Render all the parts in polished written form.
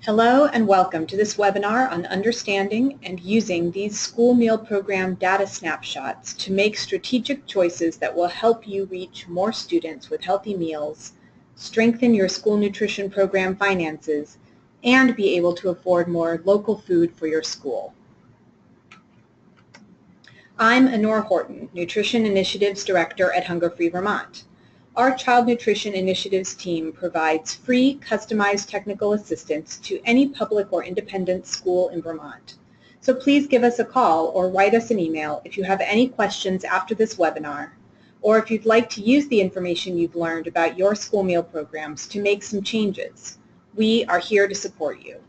Hello and welcome to this webinar on understanding and using these school meal program data snapshots to make strategic choices that will help you reach more students with healthy meals, strengthen your school nutrition program finances, and be able to afford more local food for your school. I'm Honore Horton, Nutrition Initiatives Director at Hunger Free Vermont. Our Child Nutrition Initiatives team provides free, customized technical assistance to any public or independent school in Vermont. So please give us a call or write us an email if you have any questions after this webinar, or if you'd like to use the information you've learned about your school meal programs to make some changes. We are here to support you.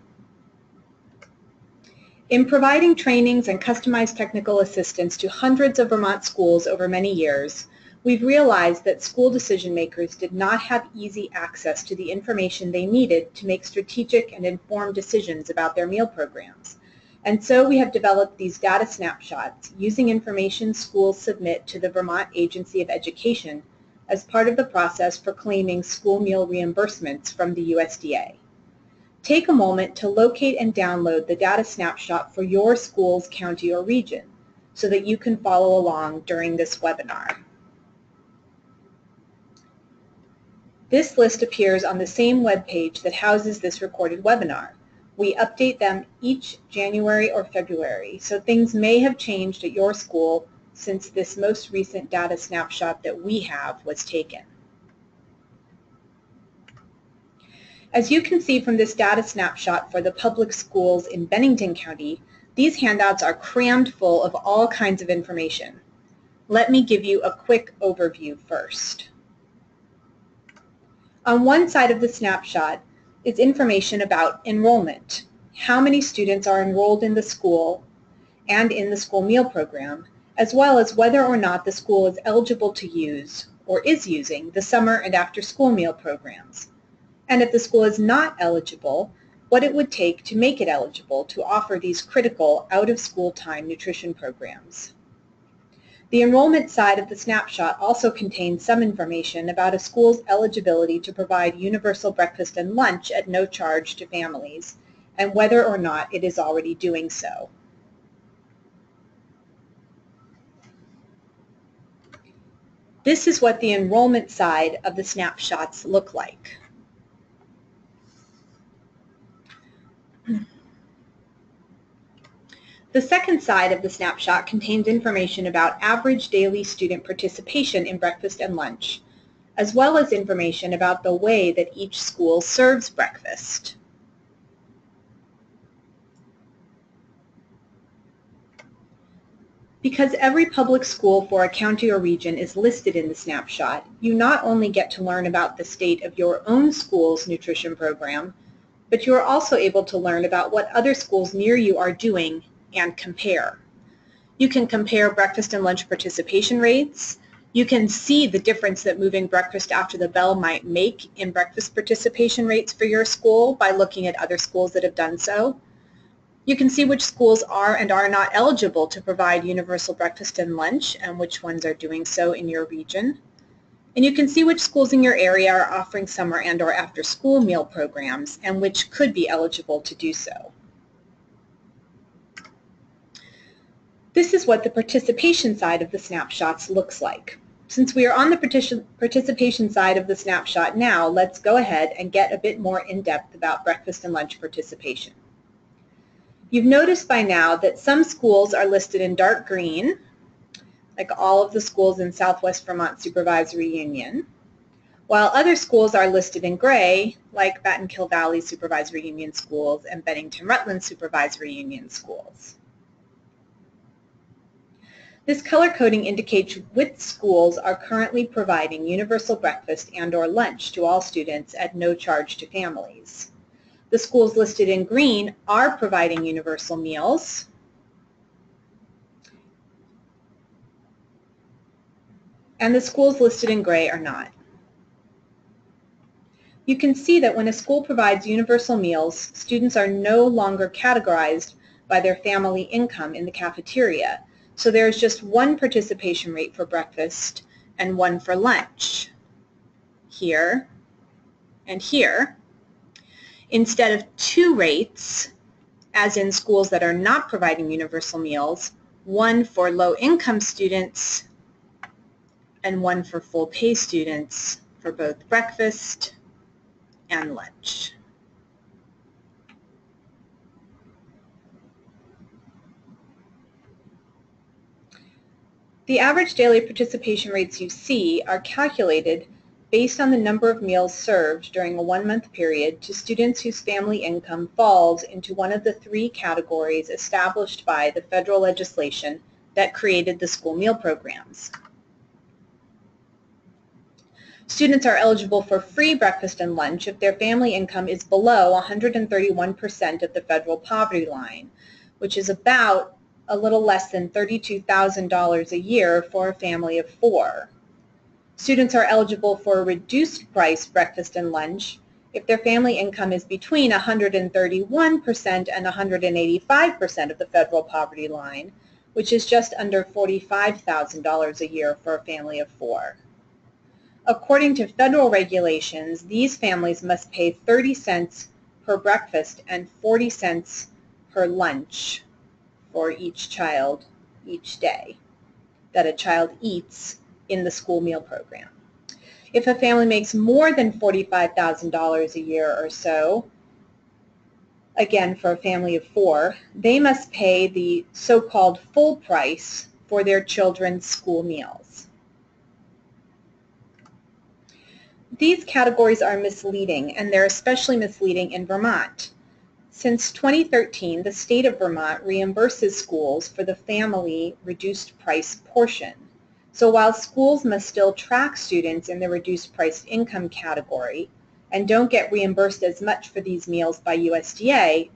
In providing trainings and customized technical assistance to hundreds of Vermont schools over many years, we've realized that school decision makers did not have easy access to the information they needed to make strategic and informed decisions about their meal programs. And so we have developed these data snapshots using information schools submit to the Vermont Agency of Education as part of the process for claiming school meal reimbursements from the USDA. Take a moment to locate and download the data snapshot for your school's county or region so that you can follow along during this webinar. This list appears on the same web page that houses this recorded webinar. We update them each January or February, so things may have changed at your school since this most recent data snapshot that we have was taken. As you can see from this data snapshot for the public schools in Bennington County, these handouts are crammed full of all kinds of information. Let me give you a quick overview first. On one side of the snapshot is information about enrollment, how many students are enrolled in the school and in the school meal program, as well as whether or not the school is eligible to use or is using the summer and after school meal programs. And if the school is not eligible, what it would take to make it eligible to offer these critical out-of-school time nutrition programs. The enrollment side of the snapshot also contains some information about a school's eligibility to provide universal breakfast and lunch at no charge to families, and whether or not it is already doing so. This is what the enrollment side of the snapshots look like. The second side of the snapshot contains information about average daily student participation in breakfast and lunch, as well as information about the way that each school serves breakfast. Because every public school for a county or region is listed in the snapshot, you not only get to learn about the state of your own school's nutrition program, but you are also able to learn about what other schools near you are doing and compare. You can compare breakfast and lunch participation rates. You can see the difference that moving breakfast after the bell might make in breakfast participation rates for your school by looking at other schools that have done so. You can see which schools are and are not eligible to provide universal breakfast and lunch and which ones are doing so in your region. And you can see which schools in your area are offering summer and or after school meal programs and which could be eligible to do so. This is what the participation side of the snapshots looks like. Since we are on the participation side of the snapshot now, let's go ahead and get a bit more in-depth about breakfast and lunch participation. You've noticed by now that some schools are listed in dark green, like all of the schools in Southwest Vermont Supervisory Union, while other schools are listed in gray, like Battenkill Valley Supervisory Union schools and Bennington-Rutland Supervisory Union schools. This color coding indicates which schools are currently providing universal breakfast and or lunch to all students at no charge to families. The schools listed in green are providing universal meals, and the schools listed in gray are not. You can see that when a school provides universal meals, students are no longer categorized by their family income in the cafeteria. So there is just one participation rate for breakfast and one for lunch, here and here. Instead of 2 rates, as in schools that are not providing universal meals, one for low-income students and one for full-pay students for both breakfast and lunch. The average daily participation rates you see are calculated based on the number of meals served during a 1-month period to students whose family income falls into one of the 3 categories established by the federal legislation that created the school meal programs. Students are eligible for free breakfast and lunch if their family income is below 131% of the federal poverty line, which is about a little less than $32,000 a year for a family of 4. Students are eligible for a reduced price breakfast and lunch if their family income is between 131% and 185% of the federal poverty line, which is just under $45,000 a year for a family of 4. According to federal regulations, these families must pay 30 cents per breakfast and 40 cents per lunch for each child each day that a child eats in the school meal program. If a family makes more than $45,000 a year or so, again for a family of 4, they must pay the so-called full price for their children's school meals. These categories are misleading, and they're especially misleading in Vermont. Since 2013, the state of Vermont reimburses schools for the family reduced price portion. So while schools must still track students in the reduced price income category and don't get reimbursed as much for these meals by USDA,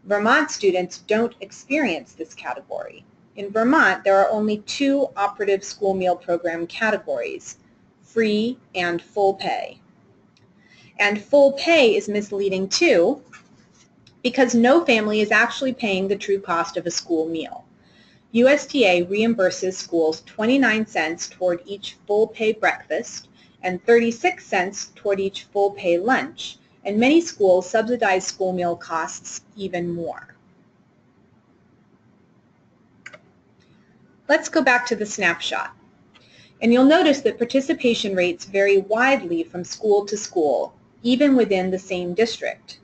Vermont students don't experience this category. In Vermont, there are only 2 operative school meal program categories: free and full pay. And full pay is misleading too, because no family is actually paying the true cost of a school meal. USDA reimburses schools 29 cents toward each full pay breakfast and 36 cents toward each full pay lunch, and many schools subsidize school meal costs even more. Let's go back to the snapshot. And you'll notice that participation rates vary widely from school to school, even within the same district.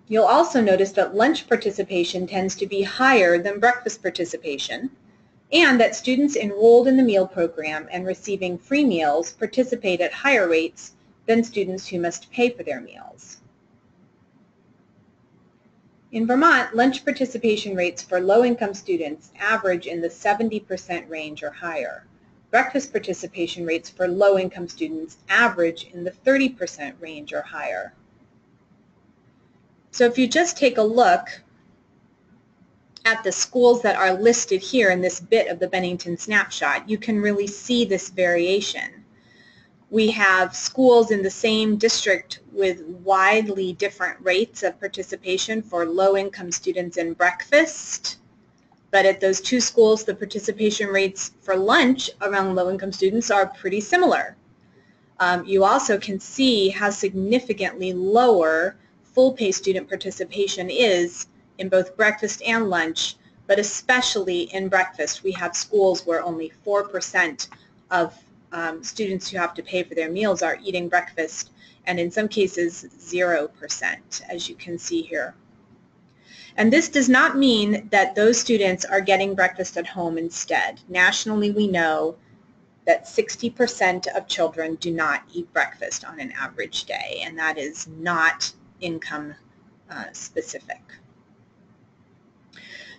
You'll also notice that lunch participation tends to be higher than breakfast participation, and that students enrolled in the meal program and receiving free meals participate at higher rates than students who must pay for their meals. In Vermont, lunch participation rates for low-income students average in the 70% range or higher. Breakfast participation rates for low-income students average in the 30% range or higher. So if you just take a look at the schools that are listed here in this bit of the Bennington snapshot, you can really see this variation. We have schools in the same district with widely different rates of participation for low-income students in breakfast, but at those 2 schools, the participation rates for lunch around low-income students are pretty similar. You also can see how significantly lower full-pay student participation is in both breakfast and lunch, but especially in breakfast. We have schools where only 4% of students who have to pay for their meals are eating breakfast, and in some cases 0%, as you can see here. And this does not mean that those students are getting breakfast at home instead. Nationally, we know that 60% of children do not eat breakfast on an average day, and that is not income specific.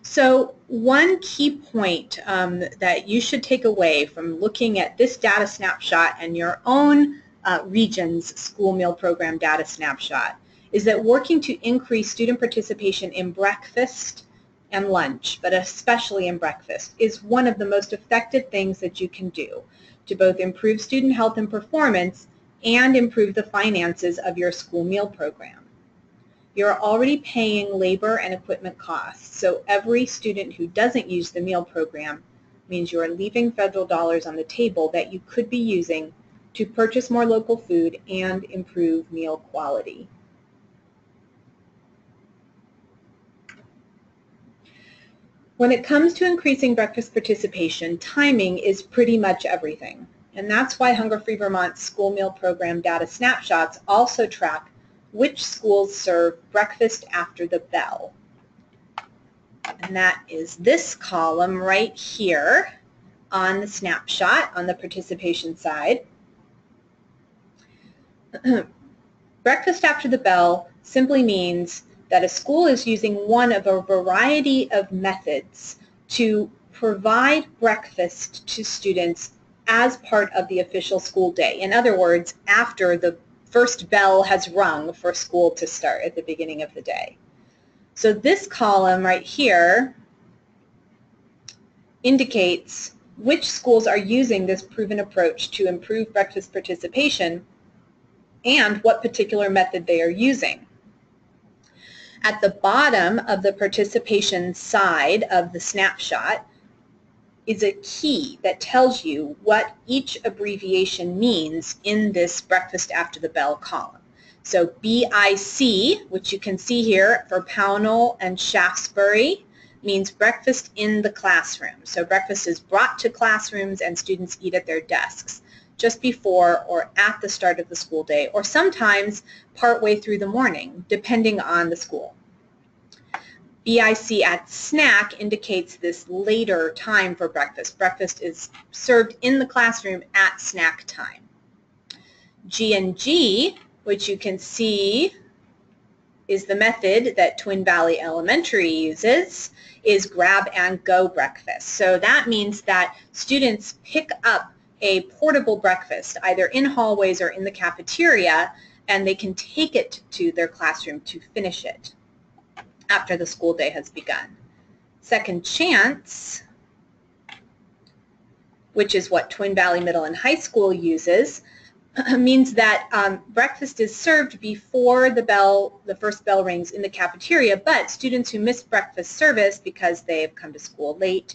So one key point that you should take away from looking at this data snapshot and your own region's school meal program data snapshot is that working to increase student participation in breakfast and lunch, but especially in breakfast, is one of the most effective things that you can do to both improve student health and performance and improve the finances of your school meal program. You're already paying labor and equipment costs, so every student who doesn't use the meal program means you are leaving federal dollars on the table that you could be using to purchase more local food and improve meal quality. When it comes to increasing breakfast participation, timing is pretty much everything. And that's why Hunger-Free Vermont's school meal program data snapshots also track which schools serve breakfast after the bell. And that is this column right here on the snapshot on the participation side. Breakfast after the bell simply means that a school is using one of a variety of methods to provide breakfast to students as part of the official school day. In other words, after the first bell has rung for school to start at the beginning of the day. So this column right here indicates which schools are using this proven approach to improve breakfast participation and what particular method they are using. At the bottom of the participation side of the snapshot is a key that tells you what each abbreviation means in this breakfast after the bell column. So BIC, which you can see here for Pownell and Shaftesbury, means breakfast in the classroom. So breakfast is brought to classrooms and students eat at their desks just before or at the start of the school day, or sometimes partway through the morning, depending on the school. BIC at snack indicates this later time for breakfast. Breakfast is served in the classroom at snack time. G&G, which you can see is the method that Twin Valley Elementary uses, is grab and go breakfast. So that means that students pick up a portable breakfast either in hallways or in the cafeteria, and they can take it to their classroom to finish it after the school day has begun. Second chance, which is what Twin Valley Middle and High School uses, means that breakfast is served before the first bell rings in the cafeteria, but students who miss breakfast service because they have come to school late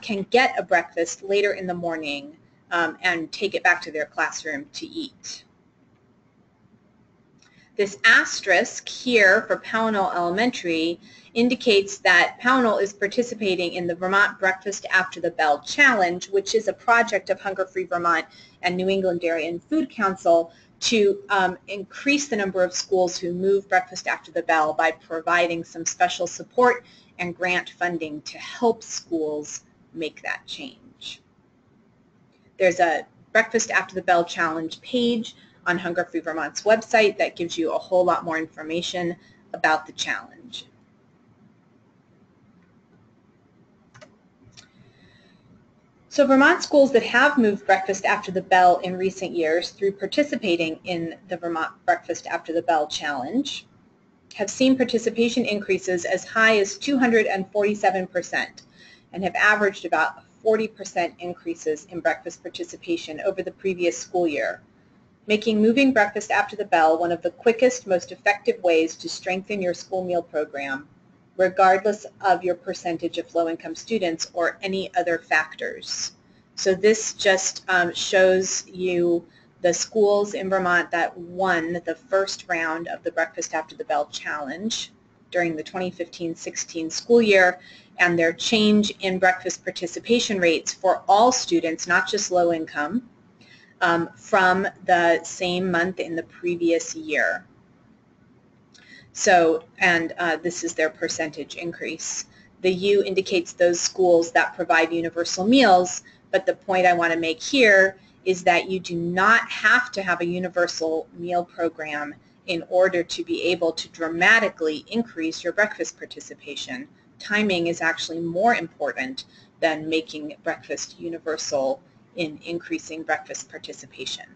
can get a breakfast later in the morning and take it back to their classroom to eat. This asterisk here for Pownell Elementary indicates that Pownell is participating in the Vermont Breakfast After the Bell Challenge, which is a project of Hunger-Free Vermont and New England Dairy and Food Council to increase the number of schools who move breakfast after the bell by providing some special support and grant funding to help schools make that change. There's a Breakfast After the Bell Challenge page on Hunger-Free Vermont's website that gives you a whole lot more information about the challenge. So Vermont schools that have moved breakfast after the bell in recent years through participating in the Vermont Breakfast After the Bell Challenge have seen participation increases as high as 247% and have averaged about 40% increases in breakfast participation over the previous school year, making moving breakfast after the bell one of the quickest, most effective ways to strengthen your school meal program, regardless of your percentage of low-income students or any other factors. So this just shows you the schools in Vermont that won the first round of the Breakfast After the Bell Challenge during the 2015-16 school year, and their change in breakfast participation rates for all students, not just low income, from the same month in the previous year. So, and this is their percentage increase. The U indicates those schools that provide universal meals, but the point I want to make here is that you do not have to have a universal meal program in order to be able to dramatically increase your breakfast participation. Timing is actually more important than making breakfast universal in increasing breakfast participation.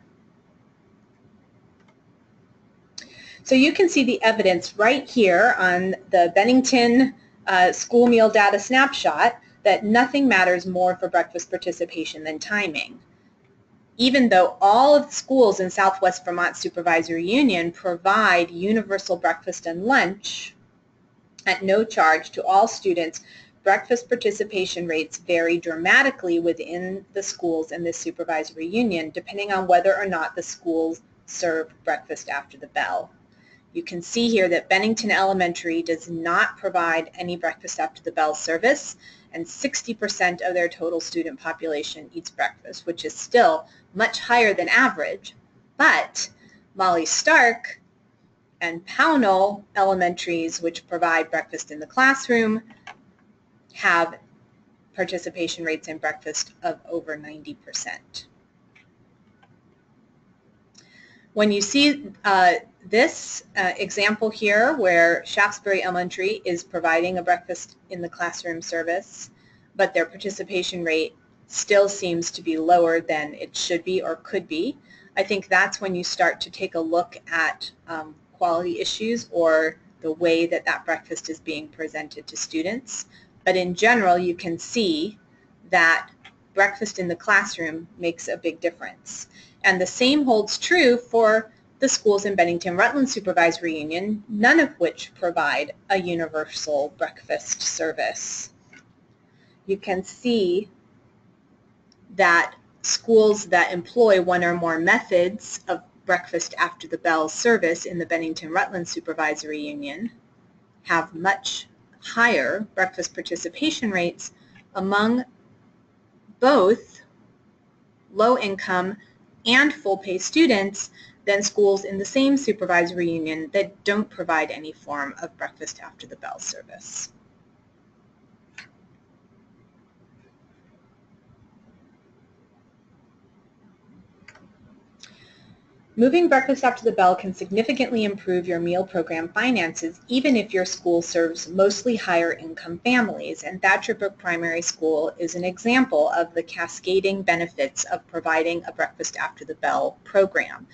So you can see the evidence right here on the Bennington school meal data snapshot that nothing matters more for breakfast participation than timing. Even though all of the schools in Southwest Vermont Supervisory Union provide universal breakfast and lunch at no charge to all students, breakfast participation rates vary dramatically within the schools in this supervisory union, depending on whether or not the schools serve breakfast after the bell. You can see here that Bennington Elementary does not provide any breakfast after the bell service, and 60% of their total student population eats breakfast, which is still much higher than average. But Molly Stark and Pownell Elementaries, which provide breakfast in the classroom, have participation rates in breakfast of over 90%. When you see this example here where Shaftesbury Elementary is providing a breakfast in the classroom service, but their participation rate still seems to be lower than it should be or could be, I think that's when you start to take a look at quality issues or the way that that breakfast is being presented to students. But in general, you can see that breakfast in the classroom makes a big difference. And the same holds true for the schools in Bennington-Rutland Supervisory Union, none of which provide a universal breakfast service. You can see that schools that employ one or more methods of breakfast after the bell service in the Bennington-Rutland Supervisory Union have much higher breakfast participation rates among both low-income and full-pay students than schools in the same supervisory union that don't provide any form of breakfast after the bell service. Moving breakfast after the bell can significantly improve your meal program finances even if your school serves mostly higher income families, and Thatcher Brook Primary School is an example of the cascading benefits of providing a breakfast after the bell program.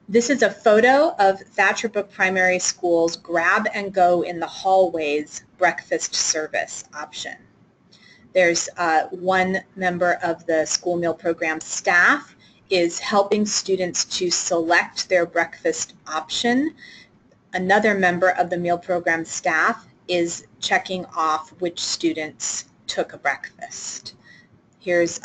This is a photo of Thatcher Brook Primary School's grab and go in the hallways breakfast service option. There's one member of the school meal program staff is helping students to select their breakfast option. Another member of the meal program staff is checking off which students took a breakfast. Here's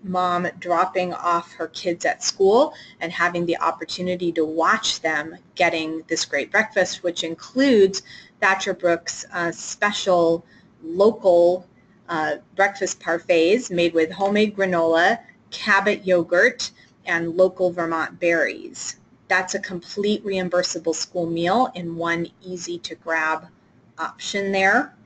mom dropping off her kids at school and having the opportunity to watch them getting this great breakfast, which includes Thatcher Brook's special local breakfast parfaits made with homemade granola, Cabot yogurt, and local Vermont berries. That's a complete reimbursable school meal in one easy to grab option there.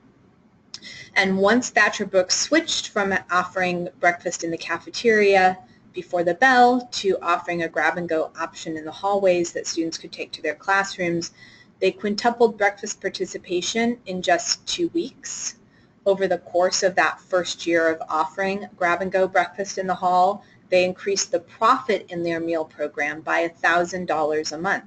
And once Thatcher Brook switched from offering breakfast in the cafeteria before the bell to offering a grab and go option in the hallways that students could take to their classrooms, they quintupled breakfast participation in just 2 weeks. Over the course of that first year of offering grab and go breakfast in the hall, they increased the profit in their meal program by $1,000 a month.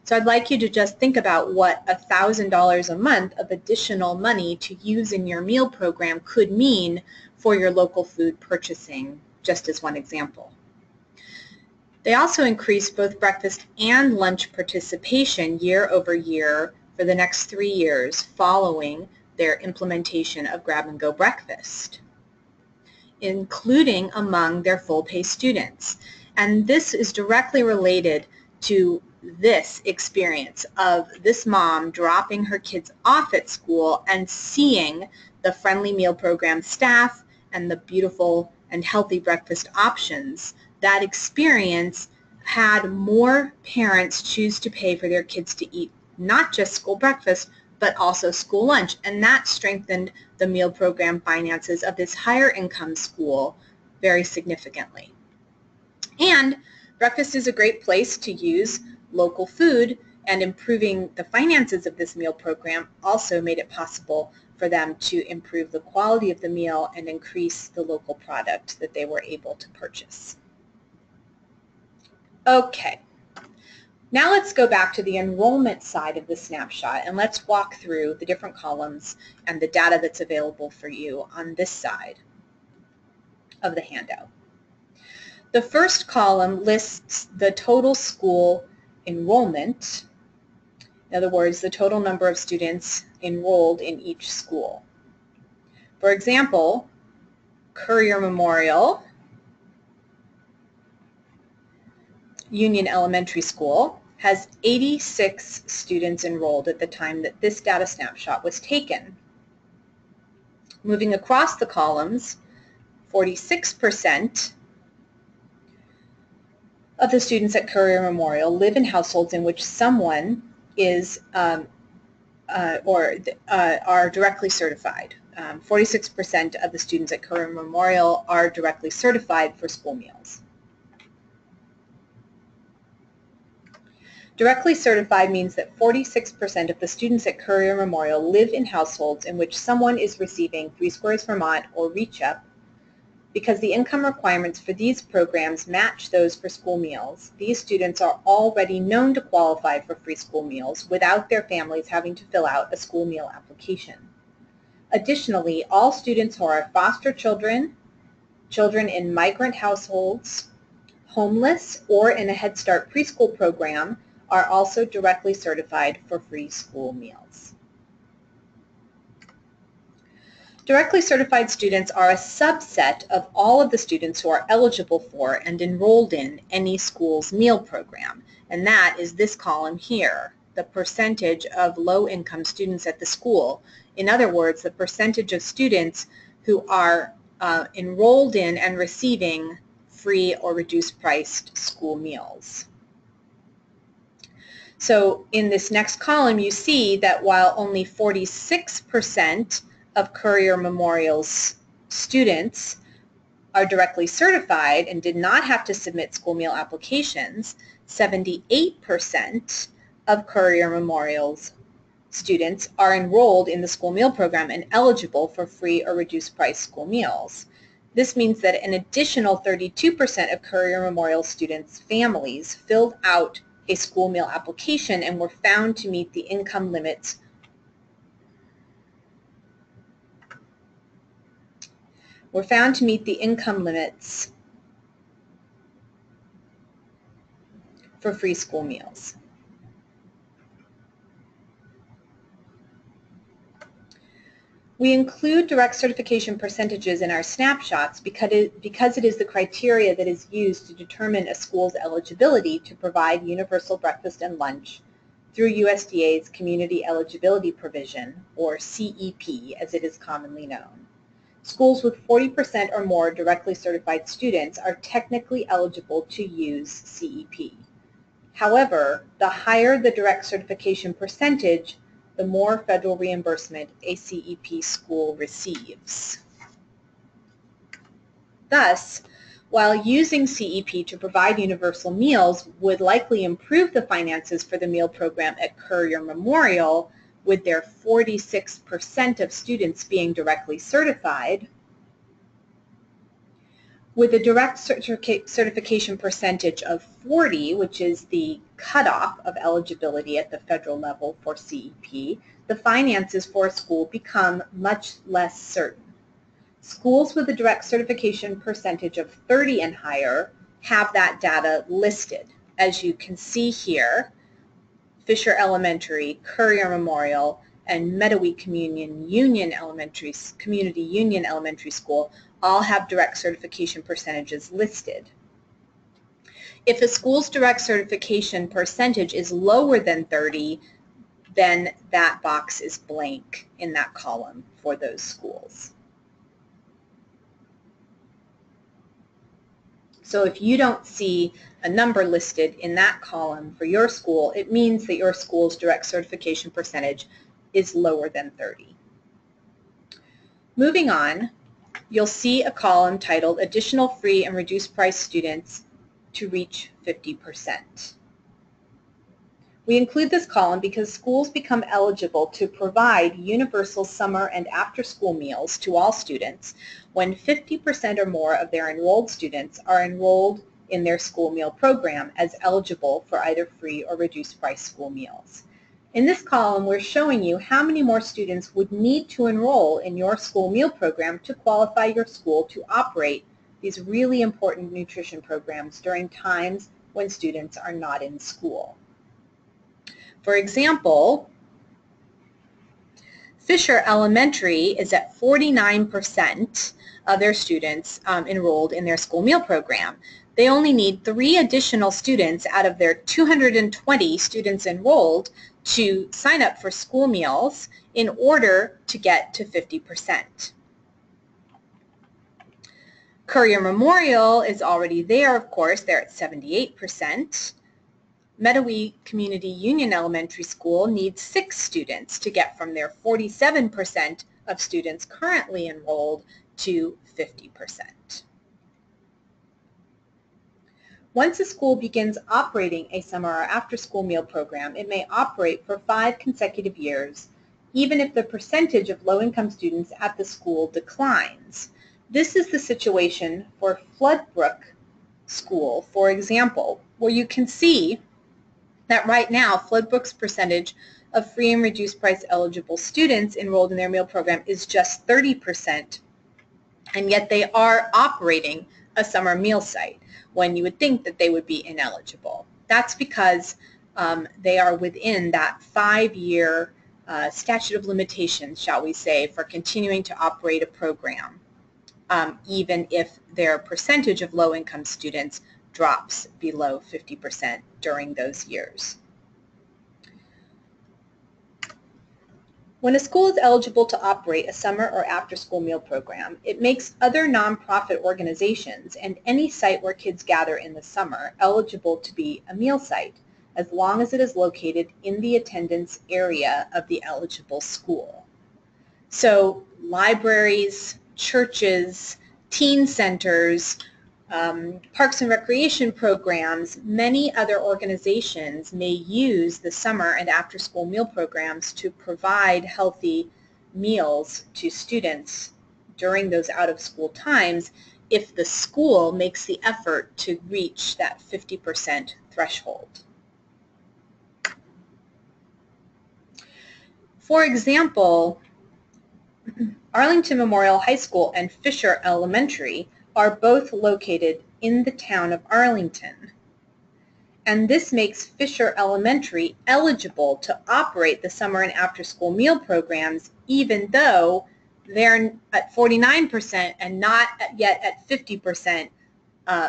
So I'd like you to just think about what $1,000 a month of additional money to use in your meal program could mean for your local food purchasing, just as one example. They also increased both breakfast and lunch participation year over year for the next 3 years following their implementation of grab-and-go breakfast, including among their full-pay students. And this is directly related to this experience of this mom dropping her kids off at school and seeing the friendly meal program staff and the beautiful and healthy breakfast options. That experience had more parents choose to pay for their kids to eat not just school breakfast, but also school lunch, and that strengthened the meal program finances of this higher income school very significantly. And breakfast is a great place to use local food, and improving the finances of this meal program also made it possible for them to improve the quality of the meal and increase the local product that they were able to purchase. Okay. Now let's go back to the enrollment side of the snapshot and let's walk through the different columns and the data that's available for you on this side of the handout. The first column lists the total school enrollment, in other words, the total number of students enrolled in each school. For example, Courier Memorial Union Elementary School has 86 students enrolled at the time that this data snapshot was taken. Moving across the columns, 46% of the students at Courier Memorial live in households in which someone is are directly certified. 46% of the students at Courier Memorial are directly certified for school meals. Directly certified means that 46% of the students at Courier Memorial live in households in which someone is receiving 3 Squares Vermont or Reach Up. Because the income requirements for these programs match those for school meals, these students are already known to qualify for free school meals without their families having to fill out a school meal application. Additionally, all students who are foster children, children in migrant households, homeless, or in a Head Start preschool program are also directly certified for free school meals. Directly certified students are a subset of all of the students who are eligible for and enrolled in any school's meal program, and that is this column here, the percentage of low-income students at the school. In other words, the percentage of students who are enrolled in and receiving free or reduced-priced school meals. So in this next column, you see that while only 46% of Courier Memorial's students are directly certified and did not have to submit school meal applications, 78% of Courier Memorial's students are enrolled in the school meal program and eligible for free or reduced price school meals. This means that an additional 32% of Courier Memorial students' families filled out a school meal application and were found to meet the income limits for free school meals. We include direct certification percentages in our snapshots because it is the criteria that is used to determine a school's eligibility to provide universal breakfast and lunch through USDA's Community Eligibility Provision, or CEP as it is commonly known. Schools with 40% or more directly certified students are technically eligible to use CEP. However, the higher the direct certification percentage, the more federal reimbursement a CEP school receives. Thus, while using CEP to provide universal meals would likely improve the finances for the meal program at Courier Memorial, with their 46% of students being directly certified, with a direct certification percentage of 40, which is the cutoff of eligibility at the federal level for CEP, the finances for a school become much less certain. Schools with a direct certification percentage of 30 and higher have that data listed. As you can see here, Fisher Elementary, Courier Memorial, and Meadowy Community Union Elementary School all have direct certification percentages listed. If a school's direct certification percentage is lower than 30, then that box is blank in that column for those schools. So if you don't see a number listed in that column for your school, it means that your school's direct certification percentage is lower than 30. Moving on, you'll see a column titled Additional Free and Reduced Price Students to Reach 50%. We include this column because schools become eligible to provide universal summer and after-school meals to all students when 50% or more of their enrolled students are enrolled in their school meal program as eligible for either free or reduced price school meals. In this column, we're showing you how many more students would need to enroll in your school meal program to qualify your school to operate these really important nutrition programs during times when students are not in school. For example, Fisher Elementary is at 49% of their students enrolled in their school meal program. They only need 3 additional students out of their 220 students enrolled to sign up for school meals in order to get to 50%. Courier Memorial is already there, of course. They're at 78%. Medowee Community Union Elementary School needs 6 students to get from their 47% of students currently enrolled to 50%. Once a school begins operating a summer or after-school meal program, it may operate for 5 consecutive years, even if the percentage of low-income students at the school declines. This is the situation for Floodbrook School, for example, where you can see that right now Floodbrook's percentage of free and reduced price eligible students enrolled in their meal program is just 30%, and yet they are operating a summer meal site when you would think that they would be ineligible. That's because they are within that 5-year statute of limitations, shall we say, for continuing to operate a program, even if their percentage of low-income students drops below 50% during those years. When a school is eligible to operate a summer or after-school meal program, it makes other nonprofit organizations and any site where kids gather in the summer eligible to be a meal site, as long as it is located in the attendance area of the eligible school. So libraries, churches, teen centers, parks and recreation programs, many other organizations may use the summer and after-school meal programs to provide healthy meals to students during those out-of-school times if the school makes the effort to reach that 50% threshold. For example, Arlington Memorial High School and Fisher Elementary are both located in the town of Arlington. And this makes Fisher Elementary eligible to operate the summer and after-school meal programs, even though they're at 49% and not yet at 50%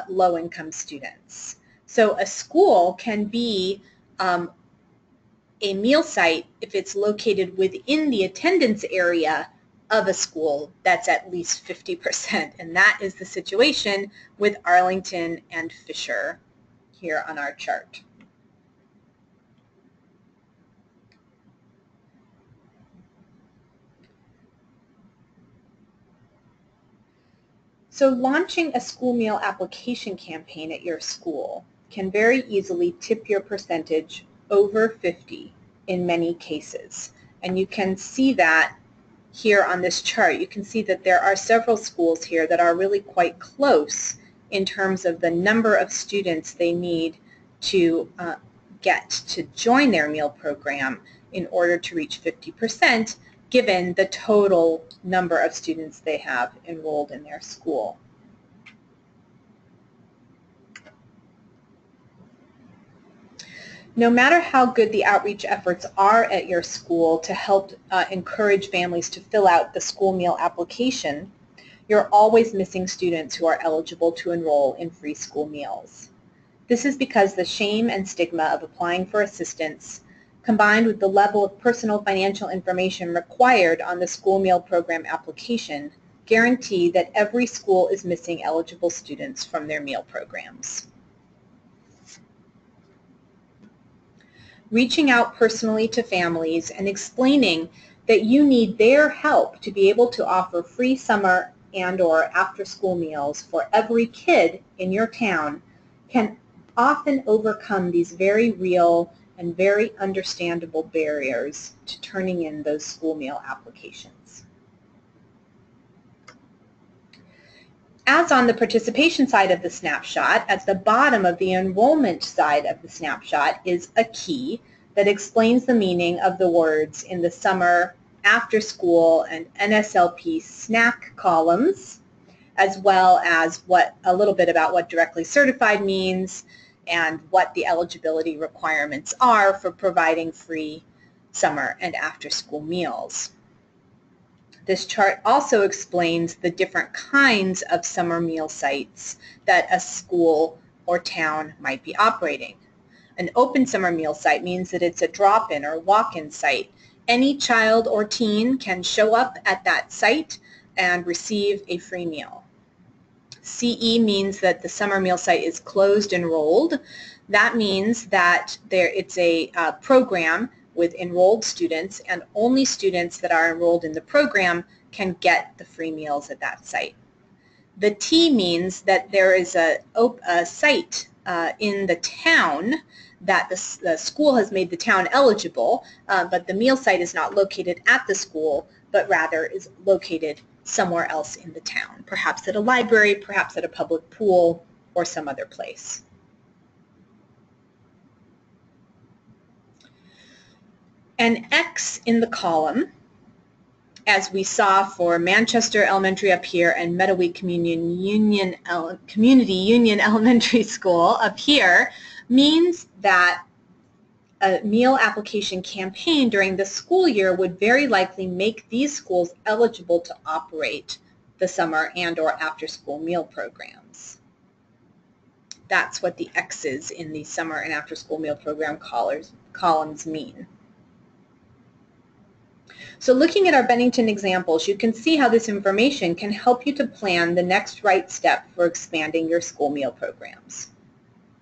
low-income students. So a school can be a meal site if it's located within the attendance area of a school that's at least 50%, and that is the situation with Arlington and Fisher here on our chart. So launching a school meal application campaign at your school can very easily tip your percentage over 50 in many cases, and you can see that here on this chart. You can see that there are several schools here that are really quite close in terms of the number of students they need to get to join their meal program in order to reach 50%, given the total number of students they have enrolled in their school. No matter how good the outreach efforts are at your school to help encourage families to fill out the school meal application, you're always missing students who are eligible to enroll in free school meals. This is because the shame and stigma of applying for assistance, combined with the level of personal financial information required on the school meal program application, guarantee that every school is missing eligible students from their meal programs. Reaching out personally to families and explaining that you need their help to be able to offer free summer and/or after-school meals for every kid in your town can often overcome these very real and very understandable barriers to turning in those school meal applications. As on the participation side of the snapshot, at the bottom of the enrollment side of the snapshot is a key that explains the meaning of the words in the summer, after school, and NSLP snack columns, as well as a little bit about what directly certified means and what the eligibility requirements are for providing free summer and after school meals. This chart also explains the different kinds of summer meal sites that a school or town might be operating. An open summer meal site means that it's a drop-in or walk-in site. Any child or teen can show up at that site and receive a free meal. CE means that the summer meal site is closed enrolled. That means that it's a program with enrolled students, and only students that are enrolled in the program can get the free meals at that site. The T means that there is a site in the town that the school has made the town eligible, but the meal site is not located at the school, but rather is located somewhere else in the town, perhaps at a library, perhaps at a public pool, or some other place. An X in the column, as we saw for Manchester Elementary up here and Meadoweek Community Union Elementary School up here, means that a meal application campaign during the school year would very likely make these schools eligible to operate the summer and or after school meal programs. That's what the X's in the summer and after school meal program columns mean. So looking at our Bennington examples, you can see how this information can help you to plan the next right step for expanding your school meal programs.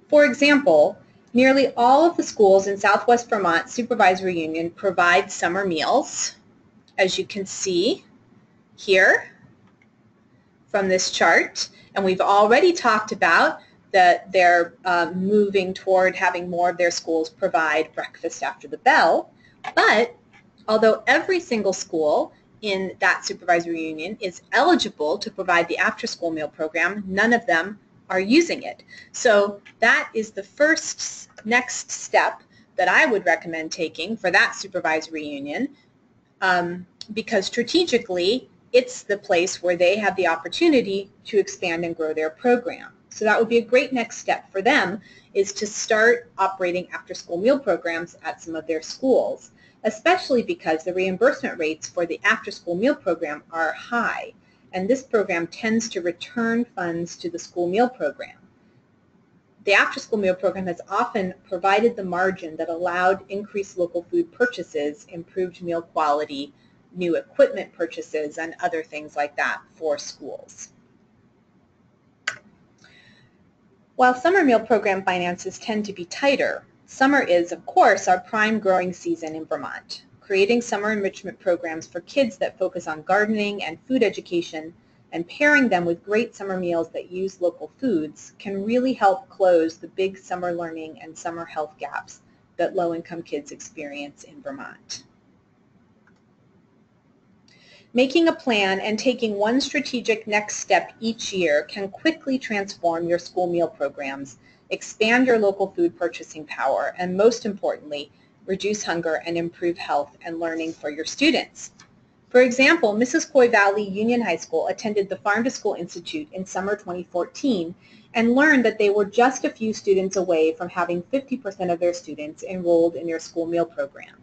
For example, nearly all of the schools in Southwest Vermont Supervisory Union provide summer meals, as you can see here from this chart. And we've already talked about that they're moving toward having more of their schools provide breakfast after the bell. But although every single school in that supervisory union is eligible to provide the after-school meal program, none of them are using it. So that is the first next step that I would recommend taking for that supervisory union, because strategically it's the place where they have the opportunity to expand and grow their program. So that would be a great next step for them, is to start operating after-school meal programs at some of their schools, especially because the reimbursement rates for the after-school meal program are high, and this program tends to return funds to the school meal program. The after-school meal program has often provided the margin that allowed increased local food purchases, improved meal quality, new equipment purchases, and other things like that for schools. While summer meal program finances tend to be tighter, summer is, of course, our prime growing season in Vermont. Creating summer enrichment programs for kids that focus on gardening and food education and pairing them with great summer meals that use local foods can really help close the big summer learning and summer health gaps that low-income kids experience in Vermont. Making a plan and taking one strategic next step each year can quickly transform your school meal programs, expand your local food purchasing power, and most importantly, reduce hunger and improve health and learning for your students. For example, Mrs. Coy Valley Union High School attended the Farm to School Institute in summer 2014 and learned that they were just a few students away from having 50% of their students enrolled in their school meal program.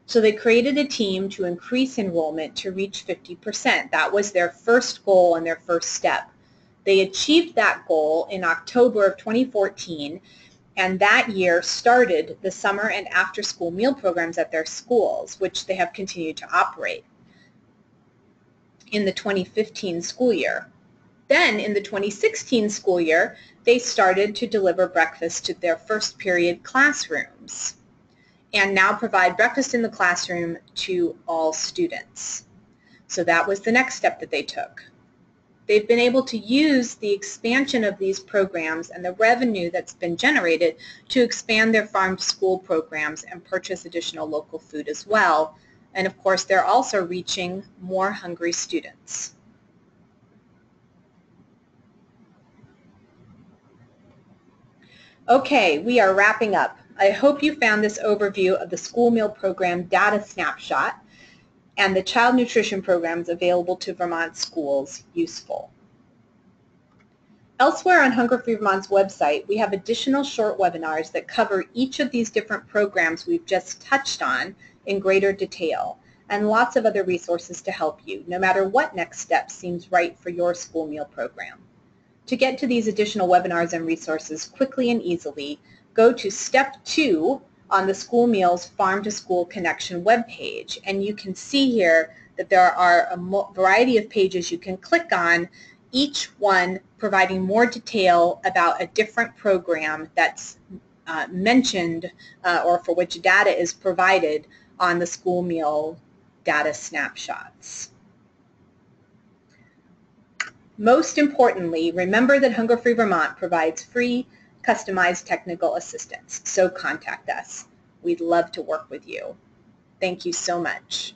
So they created a team to increase enrollment to reach 50%. That was their first goal and their first step. They achieved that goal in October of 2014, and that year started the summer and after-school meal programs at their schools, which they have continued to operate in the 2015 school year. Then in the 2016 school year, they started to deliver breakfast to their first period classrooms and now provide breakfast in the classroom to all students. So that was the next step that they took. They've been able to use the expansion of these programs and the revenue that's been generated to expand their farm to school programs and purchase additional local food as well. And of course, they're also reaching more hungry students. Okay, we are wrapping up. I hope you found this overview of the school meal program data snapshot and the child nutrition programs available to Vermont schools useful. Elsewhere on Hunger Free Vermont's website, we have additional short webinars that cover each of these different programs we've just touched on in greater detail. and lots of other resources to help you, no matter what next step seems right for your school meal program. To get to these additional webinars and resources quickly and easily, go to Step 2 on the School Meals Farm to School Connection webpage, and you can see here that there are a variety of pages you can click on, each one providing more detail about a different program that's mentioned or for which data is provided on the school meal data snapshots. Most importantly, remember that Hunger Free Vermont provides free, customized technical assistance, so contact us. We'd love to work with you. Thank you so much.